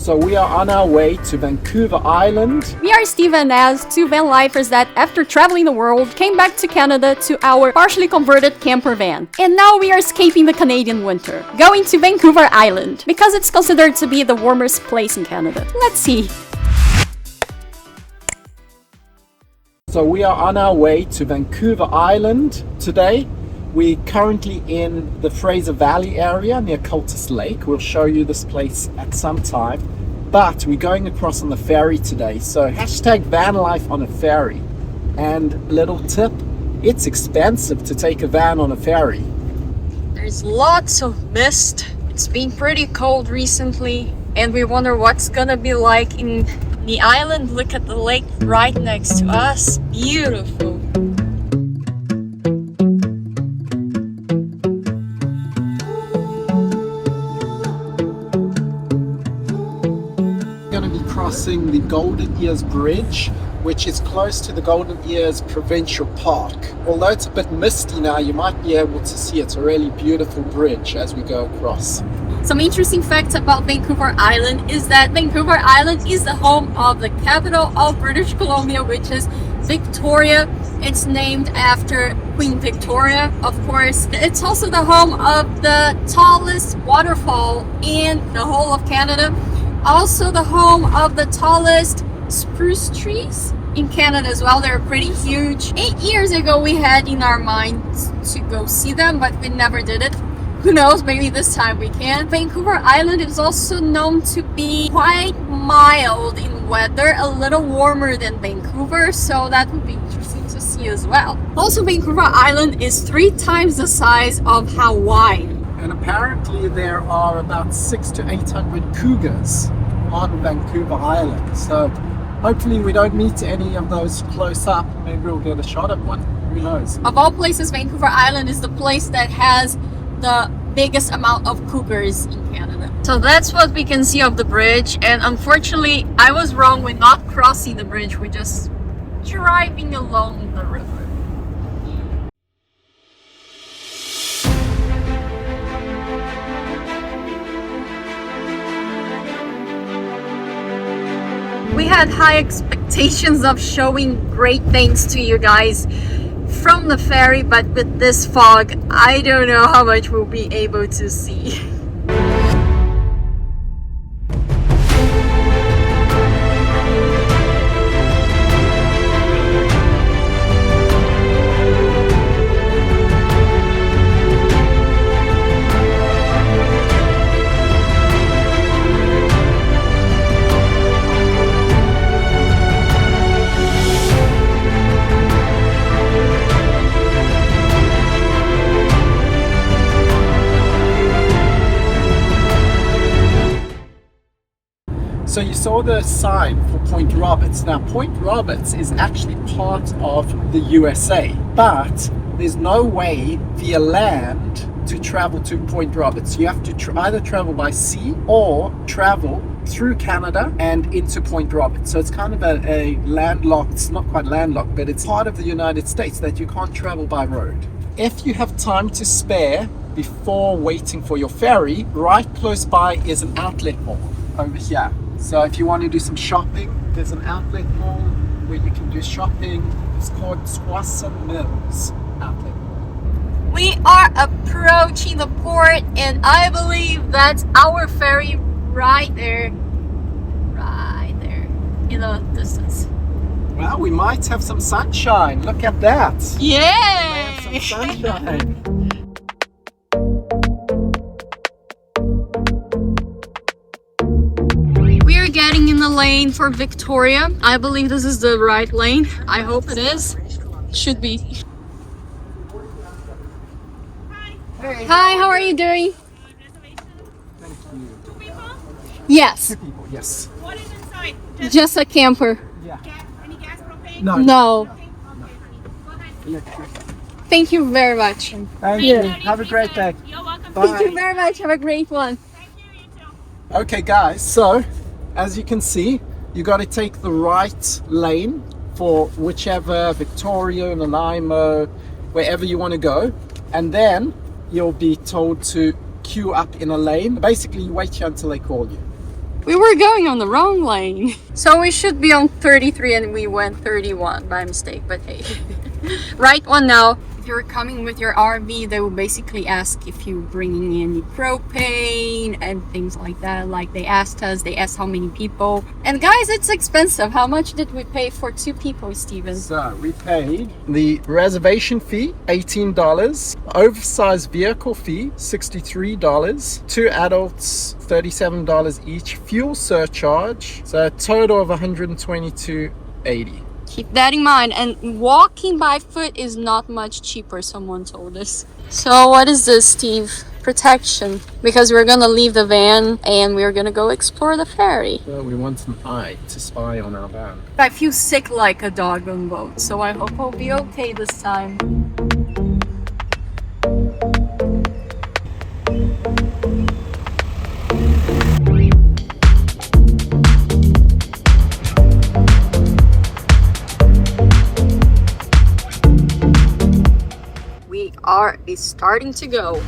So we are on our way to Vancouver Island. We are Steve and Naz, two Vanlifers that, after traveling the world, came back to Canada to our partially converted camper van. And now we are escaping the Canadian winter, going to Vancouver Island, because it's considered to be the warmest place in Canada. Let's see. So we are on our way to Vancouver Island today. We're currently in the Fraser Valley area near Cultus Lake. We'll show you this place at some time. But we're going across on the ferry today. So hashtag van life on a ferry. And little tip, it's expensive to take a van on a ferry. There's lots of mist. It's been pretty cold recently. And we wonder what's gonna be like in the island. Look at the lake right next to us. Beautiful. Crossing the Golden Ears Bridge, which is close to the Golden Ears Provincial Park. Although it's a bit misty now, you might be able to see it's a really beautiful bridge as we go across. Some interesting facts about Vancouver Island is that Vancouver Island is the home of the capital of British Columbia, which is Victoria. It's named after Queen Victoria, of course. It's also the home of the tallest waterfall in the whole of Canada. Also the home of the tallest spruce trees in Canada as well. They're pretty huge. 8 years ago we had in our minds to go see them, but we never did it. Who knows, maybe this time we can. Vancouver Island is also known to be quite mild in weather, a little warmer than Vancouver, so that would be interesting to see as well. Also, Vancouver Island is 3 times the size of Hawaii. And apparently there are about 600 to 800 cougars on Vancouver Island. So hopefully we don't meet any of those close up. Maybe we'll get a shot at one. Who knows? Of all places, Vancouver Island is the place that has the biggest amount of cougars in Canada. So that's what we can see of the bridge. And unfortunately, I was wrong. We're not crossing the bridge. We're just driving along the river. We had high expectations of showing great things to you guys from the ferry, but with this fog, I don't know how much we'll be able to see. So you saw the sign for Point Roberts. Now Point Roberts is actually part of the USA, but there's no way via land to travel to Point Roberts. You have to either travel by sea or travel through Canada and into Point Roberts. So it's kind of a landlocked, it's not quite landlocked, but it's part of the United States that you can't travel by road. If you have time to spare before waiting for your ferry, right close by is an outlet mall over here. So if you want to do some shopping, there's an outlet mall where you can do shopping. It's called Squasson Mills Outlet Mall. We are approaching the port, and I believe that's our ferry right there in the distance. Well, we might have some sunshine. Look at that. Yay! We have some sunshine. Getting in the lane for Victoria. I believe this is the right lane. I hope it is. Should be. Hey. Hi, how are you doing? Thank you. 2 people? Yes. 2 people, yes. What is inside? Just a camper. Yeah. Any gas, propane? No. No. Okay, honey. Go ahead. Electric. Thank you very much. Thank you. Have a great day. You're welcome. Bye. Thank you very much. Have a great one. Thank you, you too. Okay guys, so as you can see, you got to take the right lane for whichever Victoria, Nanaimo, wherever you want to go, and then you'll be told to queue up in a lane. Basically, you wait here until they call you. We were going on the wrong lane. So we should be on 33 and we went 31 by mistake, but hey. Right one now. If you're coming with your RV, they will basically ask if you're bringing any propane and things like that. Like they asked how many people. And guys, it's expensive. How much did we pay for 2 people, Steven? So we paid the reservation fee, $18, oversized vehicle fee, $63, 2 adults, $37 each, fuel surcharge, so a total of $122.80. Keep that in mind. And walking by foot is not much cheaper, someone told us. So what is this, Steve? Protection. Because we're gonna leave the van and we're gonna go explore the ferry. Well, we want an eye to spy on our van. I feel sick like a dog on boat, so I hope I'll be okay this time. Is starting to go.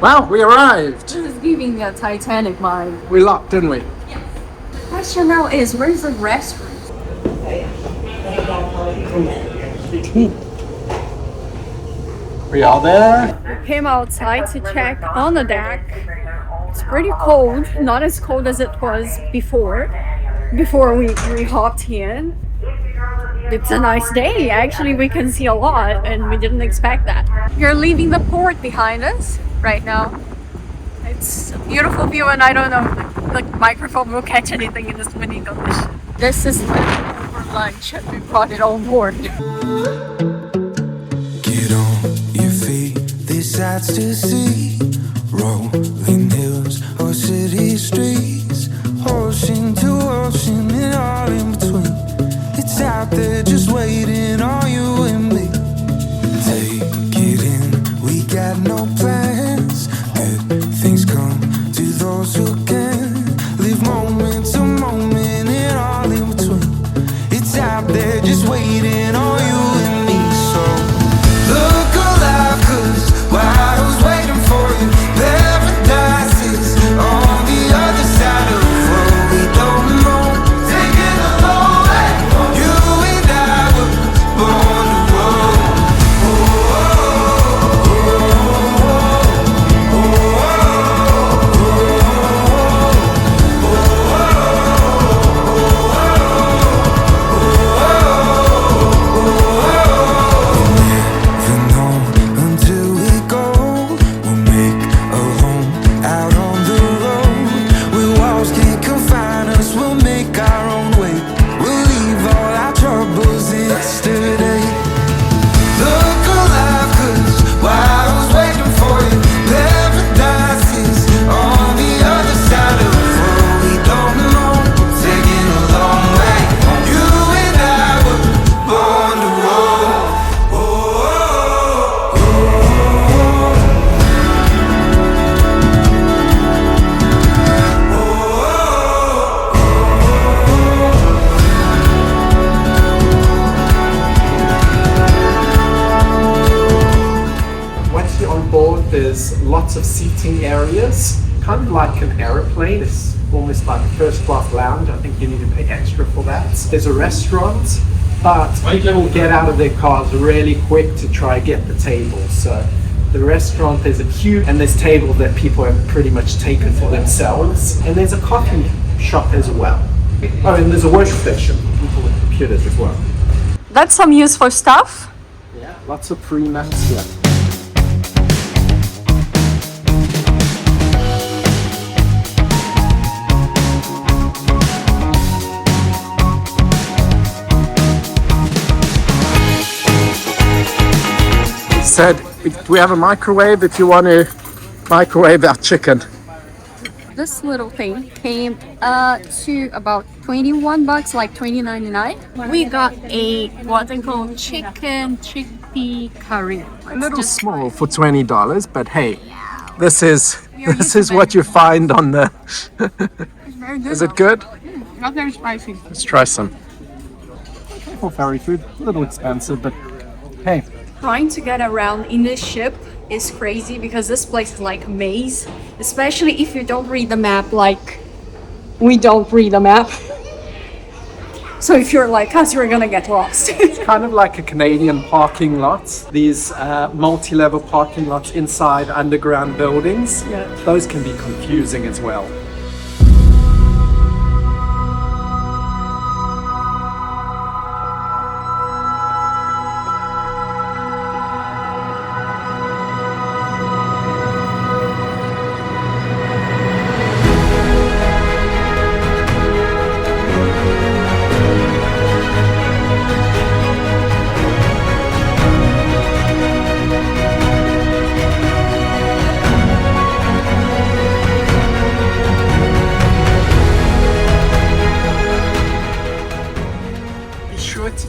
Wow, we arrived! This is giving a Titanic vibe. We locked, didn't we? Yes. The question now is, where's the restroom? We are there. We came outside to check on the deck. It's pretty cold, not as cold as it was before we hopped in. It's a nice day. Actually, we can see a lot and we didn't expect that. You're leaving the port behind us right now. It's a beautiful view and I don't know if the microphone will catch anything in this windy condition. This is for lunch and we brought it on board. Get on your feet, there's sights to see. Rolling hills or city streets, ocean to ocean and all in between. It's out there just waiting on you and me. Take it in, we got no plans. Good things come to those who can. Live moment to moment and all in between. It's out there just waiting on you and me. So look alive, 'cause while I was waiting for you, paradise is on the other side of the road. We don't know, taking a long way. You and I were born to roll. Never know until we go. We'll make a home out on the road. Where walls can't confine us. We'll make our own way. We'll leave all our troubles yesterday. Look alive, 'cause while I was waiting for you, paradise is on the other side of the road. We don't know, taking a long way. You and I were born to roll. Once you're on board, there's lots of seating areas, kind of like an aeroplane. It's almost like a first class lounge. I think you need to pay extra for that. There's a restaurant, but people will get out of their cars really quick to try and get the table. So the restaurant, there's a queue and there's tables that people have pretty much taken for themselves. And there's a coffee shop as well. Oh, and there's a workstation for people with computers as well. That's some useful stuff. Yeah, lots of free mats here. said, do we have a microwave if you want to microwave our chicken? This little thing came to about 21 bucks, like $20.99. We got a what they call chicken chickpea curry. A little small for $20, but hey, this is what you find on the... It's very good. Is it good? Not very spicy. Let's try some. For ferry food, a little expensive, but hey. Trying to get around in this ship is crazy because this place is like a maze, especially if you don't read the map like we don't read the map. So if you're like us, you're gonna get lost. It's kind of like a Canadian parking lot. These multi-level parking lots inside underground buildings. Yeah. Those can be confusing as well.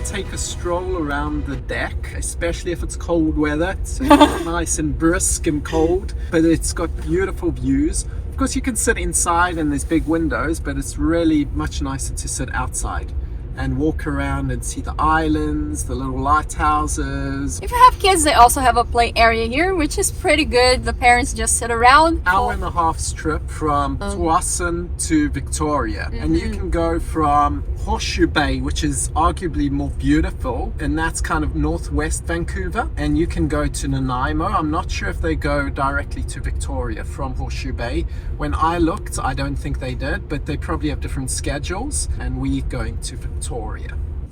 Take a stroll around the deck, especially if it's cold weather. It's nice and brisk and cold, but it's got beautiful views. Of course, you can sit inside and there's big windows, but it's really much nicer to sit outside and walk around and see the islands, the little lighthouses. If you have kids, they also have a play area here, which is pretty good. The parents just sit around. Hour-and-a-half trip from Tsawwassen to Victoria, and you can go from Horseshoe Bay, which is arguably more beautiful, and that's kind of northwest Vancouver, and you can go to Nanaimo. I'm not sure if they go directly to Victoria from Horseshoe Bay. When I looked, I don't think they did, but they probably have different schedules, and we're going to Victoria.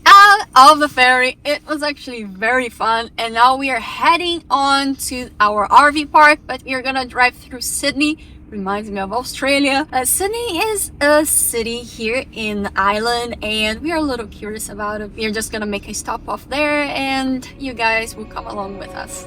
Out of the ferry, it was actually very fun, and now we are heading on to our RV park, but we are gonna drive through Sydney. Reminds me of Australia. Sydney is a city here in Ireland, and we are a little curious about it. We are just gonna make a stop off there, and you guys will come along with us.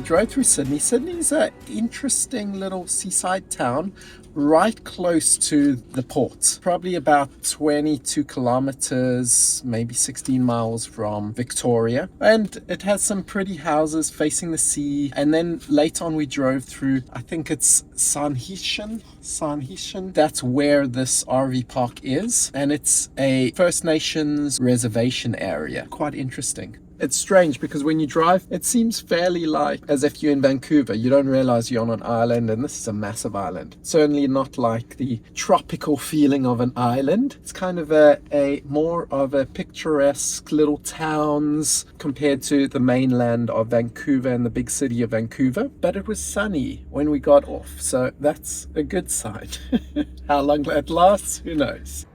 Drove through Sydney. Sydney's an interesting little seaside town right close to the port, probably about 22 kilometers, maybe 16 miles from Victoria, and it has some pretty houses facing the sea. And then later on we drove through, I think it's Sanhishan. That's where this RV park is, and it's a First Nations reservation area. Quite interesting. It's strange because when you drive, it seems fairly like as if you're in Vancouver. You don't realize you're on an island, and this is a massive island. Certainly not like the tropical feeling of an island. It's kind of a more of a picturesque little towns compared to the mainland of Vancouver and the big city of Vancouver. But it was sunny when we got off, so that's a good sign. How long that lasts, who knows?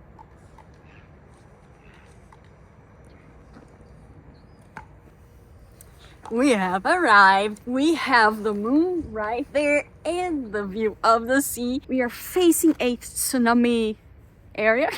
We have arrived. We have the moon right there and the view of the sea. We are facing a tsunami area.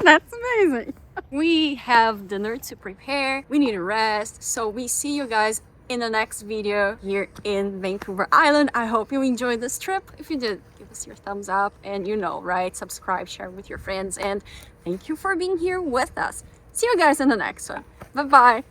That's amazing. We have dinner to prepare. We need a rest. So we see you guys in the next video here in Vancouver Island. I hope you enjoyed this trip. If you did, give us your thumbs up, and you know, right? Subscribe, share with your friends, and thank you for being here with us. See you guys in the next one. Bye bye.